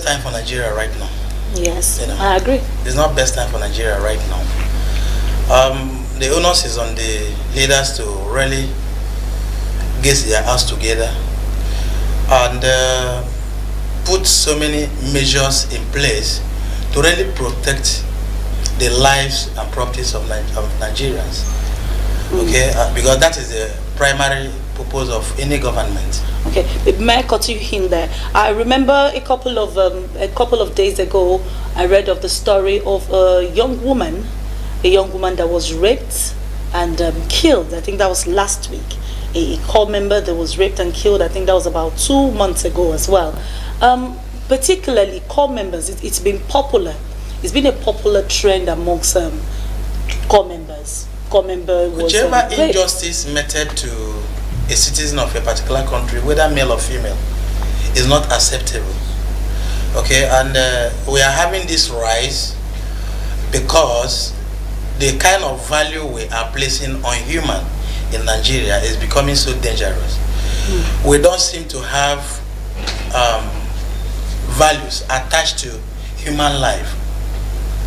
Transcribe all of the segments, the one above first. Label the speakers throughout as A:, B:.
A: time for Nigeria right now.
B: Yes,
A: You know,
B: I agree.
A: it's not best time for Nigeria right now. The onus is on the leaders to really get their house together and put so many measures in place to really protect the lives and properties of Nigerians. Okay, because that is the primary purpose of any government.
B: Okay, may I cut you in there? I remember a couple of days ago, I read of the story of a young woman that was raped and killed. I think that was last week. A corps member that was raped and killed. I think that was about 2 months ago as well. Particularly corps members, it's been popular. It's been a popular trend amongst corps members.
A: Whichever injustice meted to a citizen of a particular country, whether male or female, is not acceptable. Okay, and we are having this rise because the kind of value we are placing on human in Nigeria is becoming so dangerous. We don't seem to have values attached to human life.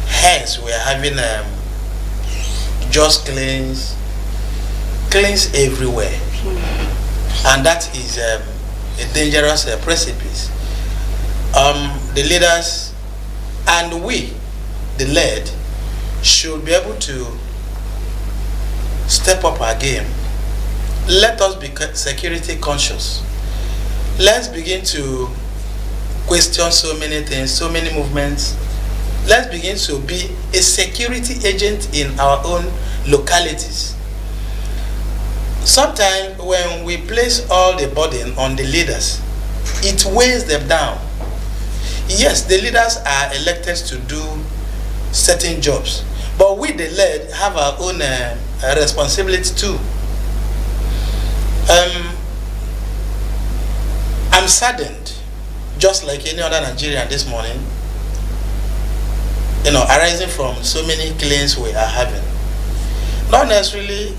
A: Hence, we are having just killings everywhere, and that is a dangerous precipice. The leaders and we, the led, should be able to step up our game. Let us be security conscious. Let's begin to question so many things, so many movements. Let's begin to be a security agent in our own localities. Sometimes when we place all the burden on the leaders, it weighs them down. Yes, the leaders are elected to do certain jobs, but we, the led, have our own responsibility too. I'm saddened, just like any other Nigerian this morning, arising from so many killings we are having. Not necessarily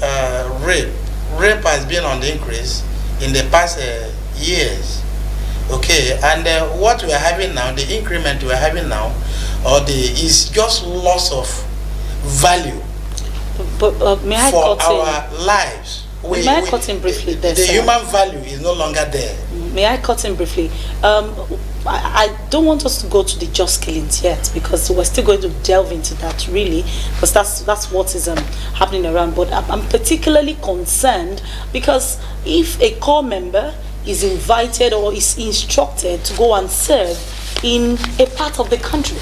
A: rape. Rape has been on the increase in the past years. Okay, and what we are having now, the increment we are having now, is just loss of value for our lives.
B: May I cut in briefly there,
A: the human value is no longer there.
B: May I cut in briefly? I don't want us to go to the just killings yet, because we're still going to delve into that, really, because that's what is happening around. But I'm particularly concerned because if a corps member is invited or is instructed to go and serve in a part of the country,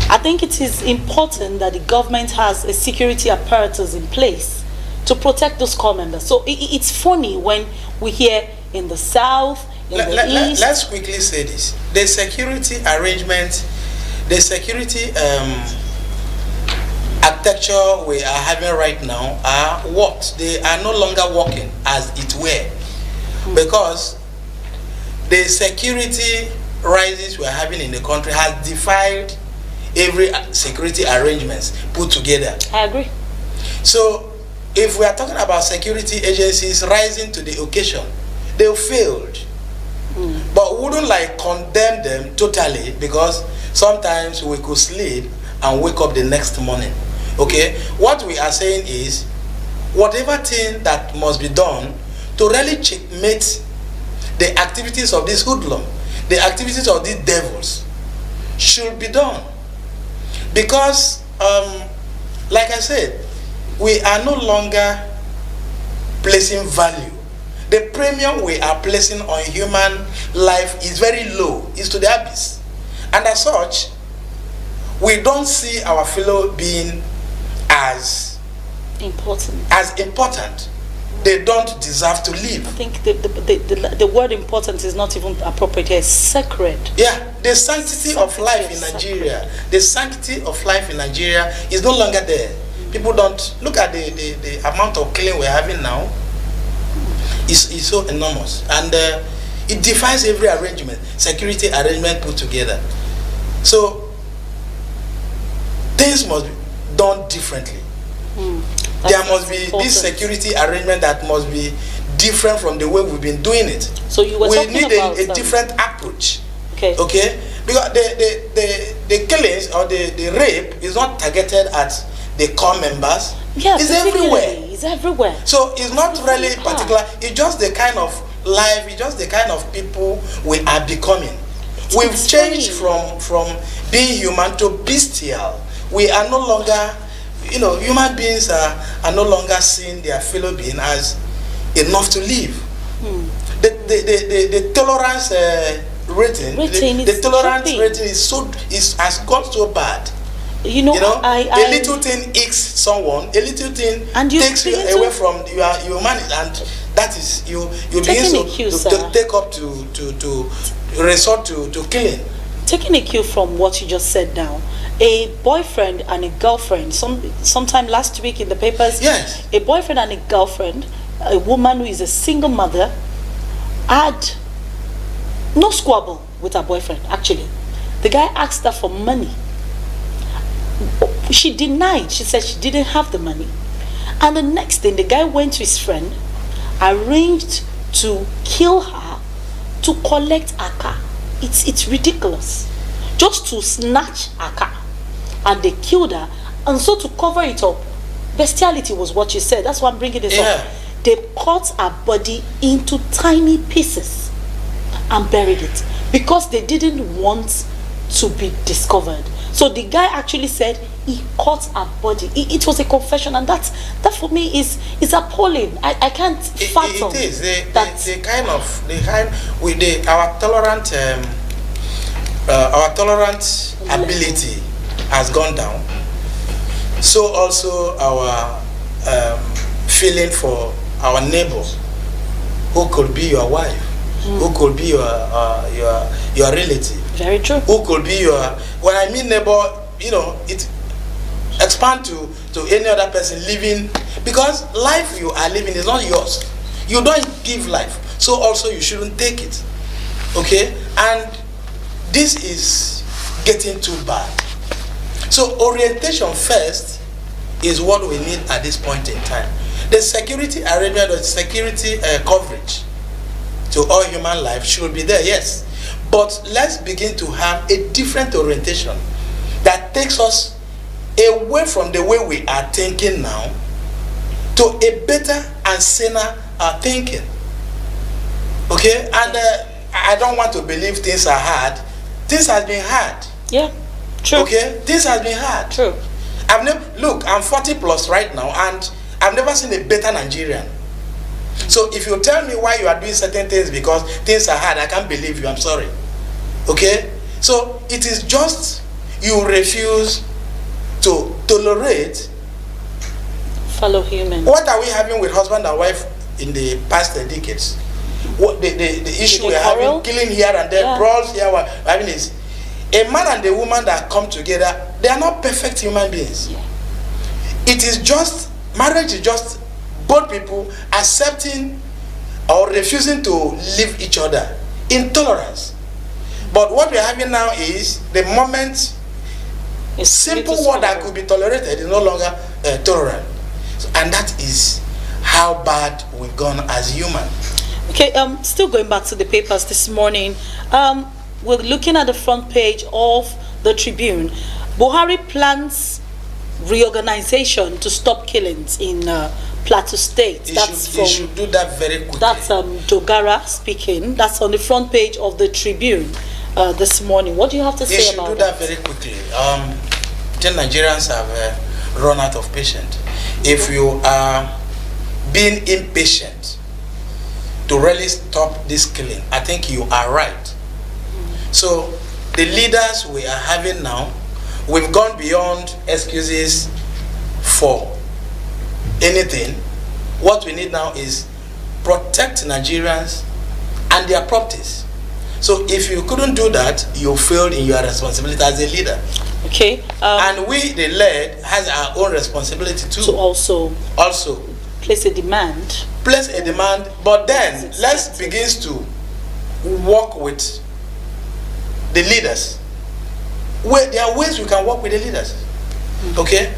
B: I think it is important that the government has a security apparatus in place to protect those corps members. So it's funny when we hear in the south, in the east.
A: Let's quickly say this: the security arrangement, the security architecture we are having right now are what? They are no longer working as it were, because the security rises we are having in the country has defied every security arrangements put together.
B: I agree.
A: So if we are talking about security agencies rising to the occasion, they failed. But we wouldn't condemn them totally, because sometimes we could sleep and wake up the next morning. Okay, what we are saying is whatever thing that must be done to really checkmate the activities of this hoodlum, the activities of these devils, should be done. Because like I said, we are no longer placing value. The premium we are placing on human life is very low, it's to the abyss. And as such, we don't see our fellow being as important. They don't deserve to live.
B: I think the word important is not even appropriate here. It's sacred.
A: Yeah, the sanctity of life in Nigeria. The sanctity of life in Nigeria is no longer there. People don't look at the amount of killing we're having now. Is so enormous, and it defies every arrangement, security arrangement put together. So things must be done differently. There must be this security arrangement that must be different from the way we've been doing it.
B: So you were
A: we
B: talking
A: need
B: about
A: a different approach.
B: Okay.
A: Because the killings or the rape is not targeted at the core members.
B: Yeah,
A: it's everywhere.
B: It's everywhere.
A: So it's not really particular. It's just the kind of life. It's just the kind of people we are becoming. We've changed from being human to bestial. We are no longer, human beings are no longer seeing their fellow being as enough to live. The tolerance rating, the tolerance rating has got so bad. A little thing icks someone, a little thing takes you away from your humanity, and that is you begin to take up to resort to killing.
B: Taking a cue from what you just said now, a boyfriend and a girlfriend, sometime last week in the papers,
A: yes,
B: a boyfriend and a girlfriend, a woman who is a single mother, had no squabble with her boyfriend. Actually, the guy asked her for money. She denied. She said she didn't have the money. And the next thing, the guy went to his friend, arranged to kill her to collect her car. It's ridiculous. Just to snatch her car. And they killed her. And so to cover it up, bestiality was what you said. That's why I'm bringing this up. They cut her body into tiny pieces and buried it because they didn't want to be discovered. So the guy actually said he cut her body. It was a confession, and that for me is appalling. I can't fathom.
A: It is our tolerant ability has gone down. So also our feeling for our neighbor, who could be your wife, who could be your relative.
B: Very true.
A: Who could be your, when I mean neighbor, it expand to any other person living, because life you are living is not yours. You don't give life, so also you shouldn't take it. Okay? And this is getting too bad. So orientation first is what we need at this point in time. The security arrangement or security coverage to all human life should be there, yes. But let's begin to have a different orientation that takes us away from the way we are thinking now to a better and saner thinking. Okay? And I don't want to believe things are hard. Things have been hard.
B: Yeah, true.
A: Okay? Things have been hard.
B: True.
A: Look, I'm 40 plus right now, and I've never seen a better Nigerian. So if you tell me why you are doing certain things because things are hard, I can't believe you. I'm sorry. Okay? So it is just you refuse to tolerate
B: fellow human.
A: What are we having with husband and wife in the past decades? What the issue we're having, killing here and there, brawls here, what having is a man and a woman that come together, they are not perfect human beings.
B: Yeah.
A: It is just, marriage is just both people accepting or refusing to live each other in tolerance. But what we're having now is the moment
B: It's
A: simple word that could be tolerated is no longer tolerant. So, and that is how bad we've gone as human.
B: Okay, still going back to the papers this morning, we're looking at the front page of the Tribune. Buhari plans reorganization to stop killings in Plateau State.
A: They should do that very quickly.
B: That's Dogara speaking. That's on the front page of the Tribune this morning. What do you have to say about that?
A: They should do that very quickly. The Nigerians have run out of patience. If you are being impatient to really stop this killing, I think you are right. So the leaders we are having now, we've gone beyond excuses for anything. What we need now is protect Nigerians and their properties. So if you couldn't do that, you failed in your responsibility as a leader.
B: Okay.
A: And we, the led, has our own responsibility too.
B: To also place a demand.
A: Place a demand, but then let's begin to work with the leaders. There are ways we can work with the leaders. Okay?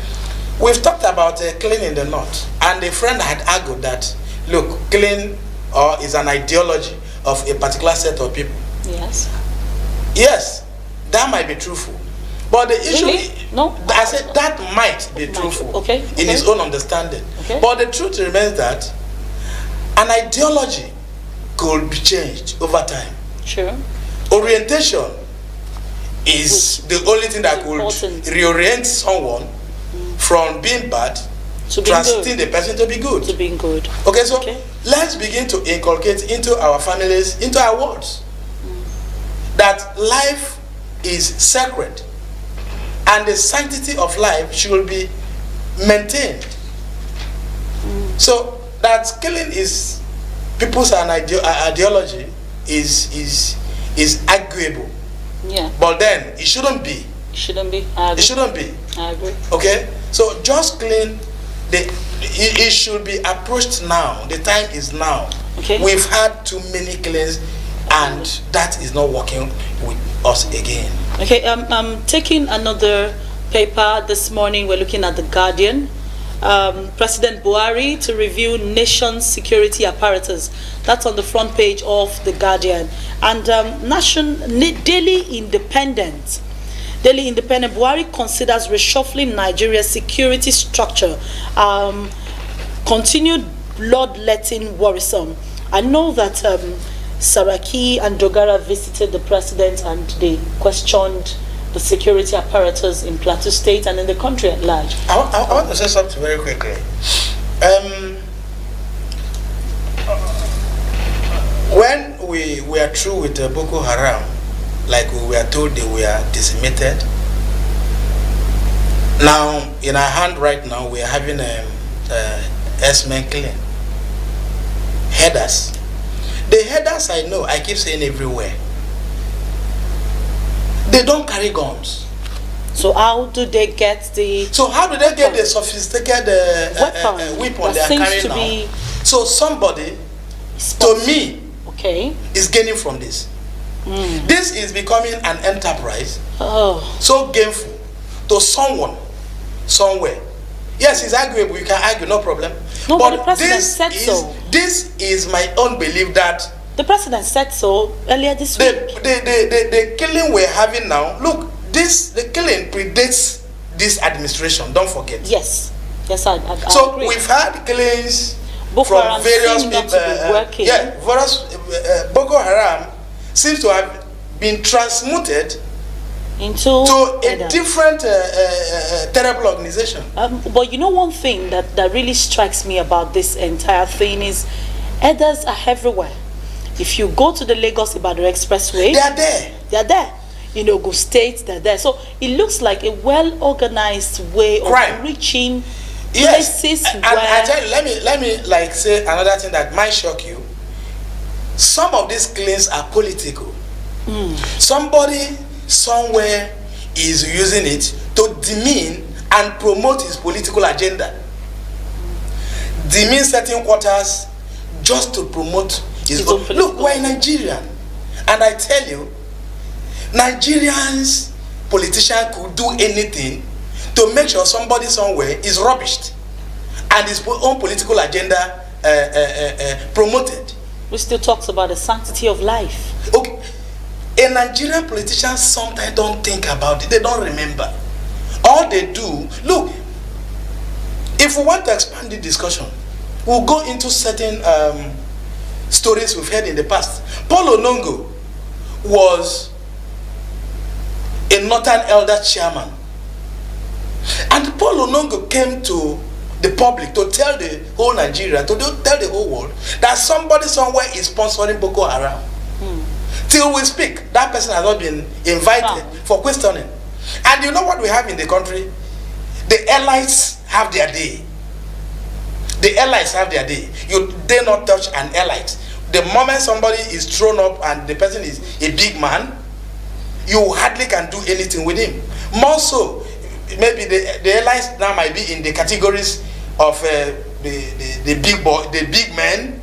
A: We've talked about killing in the north, and a friend had argued that, look, killing is an ideology of a particular set of people.
B: Yes.
A: Yes, that might be truthful. But the issue,
B: Really? No.
A: I said that might be truthful in his own understanding.
B: Okay.
A: But the truth remains that an ideology could be changed over time.
B: Sure.
A: Orientation is the only thing that could
B: important.
A: reorient someone from being bad
B: To being
A: transiting
B: good.
A: the person to be good.
B: To being good.
A: Okay, so
B: Okay.
A: let's begin to inculcate into our families, into our words, that life is sacred and the sanctity of life should be maintained. So that killing is people's ideology is arguable.
B: Yeah.
A: But then it shouldn't be.
B: Shouldn't be. I agree.
A: It shouldn't be.
B: I agree.
A: Okay? So just killing, it should be approached now. The time is now.
B: Okay.
A: We've had too many killings and that is not working with us again.
B: Okay, I'm taking another paper this morning. We're looking at The Guardian. President Buhari to review nation's security apparatus. That's on the front page of The Guardian. And Daily Independent. Daily Independent, Buhari considers reshuffling Nigeria's security structure. Continued bloodletting worrisome. I know that Saraki and Dogara visited the president and they questioned the security apparatus in Plateau State and in the country at large.
A: I want to say something very quickly. When we were through with Boko Haram, like we were told they were decimated, now in our hand right now we are having S-men killing. Headers. The headers I know, I keep saying everywhere, they don't carry guns.
B: So how do they get the...
A: So how do they get the sophisticated weapon they are carrying now? So somebody, to me, is gaining from this. This is becoming an enterprise, so gainful to someone, somewhere. Yes, it's arguable, you can argue, no problem.
B: No, but the president said so.
A: This is my own belief that...
B: The president said so earlier this week.
A: The killing we're having now, look, the killing predates this administration, don't forget.
B: Yes. Yes, I
A: so
B: agree.
A: we've had killings
B: Boko
A: from various people. Boko Haram seems to have been transmuted
B: into
A: a different terrible organization.
B: But you know, one thing that really strikes me about this entire thing is others are everywhere. If you go to the Lagos-Ibadan Expressway,
A: they are there.
B: They are there. In Ogun State, they're there. So it looks like a well-organized way of reaching places
A: and I tell you, let me like say another thing that might shock you. Some of these claims are political. Somebody somewhere is using it to demean and promote his political agenda. Demean certain quarters just to promote his own. Look, we're Nigerian, and I tell you, Nigerians politicians could do anything to make sure somebody somewhere is rubbished and his own political agenda promoted.
B: We still talks about the sanctity of life.
A: Okay, a Nigerian politician sometimes don't think about it. They don't remember. All they do, look, if we want to expand the discussion, we'll go into certain stories we've heard in the past. Paul Onongo was a Northern Elder chairman. And Paul Onongo came to the public to tell the whole Nigeria, to tell the whole world that somebody somewhere is sponsoring Boko Haram. Till we speak, that person has not been invited for questioning. And you know what we have in the country? The elites have their day. The elites have their day. You dare not touch an elite. The moment somebody is thrown up and the person is a big man, you hardly can do anything with him. More so, maybe the elites now might be in the categories of the big men,